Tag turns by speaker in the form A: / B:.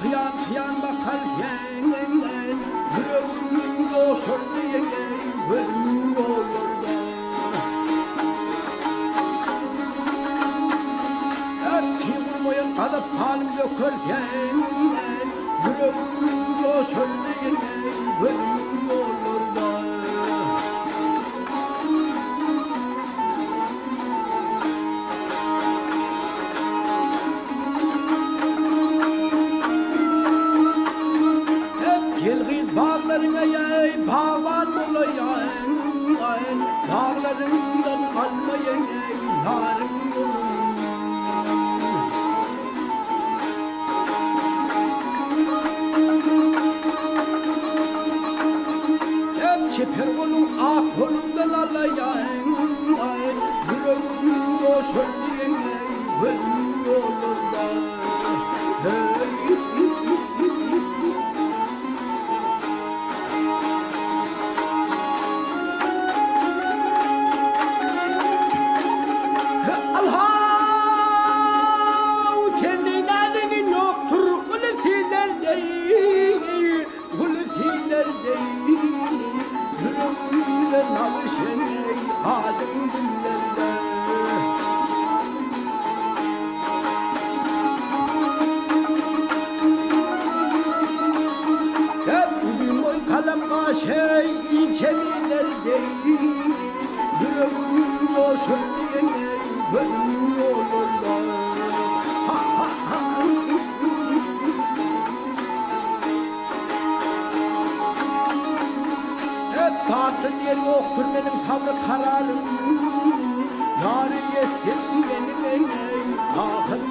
A: Kıyan kıyan bakarken yüreğim coşur diye gönlüm olur da. Ettiğim boyun kalıp halim dökülken yüreğim coşur diye gönlüm olur da. Bağlarına yay, pavan olayım, dağlarından kalmayın, yarım yolum. Hep çeper onun ah kolundan alayım, yüreğim coşur diye gönlüm olur da. Şey içerilerde yüreğim coşur diye gönlüm olurlar. Ha ha ha. Hep tahtın yeri yoktur benim sabrı kararım. Yarı yesin benim elim, ahım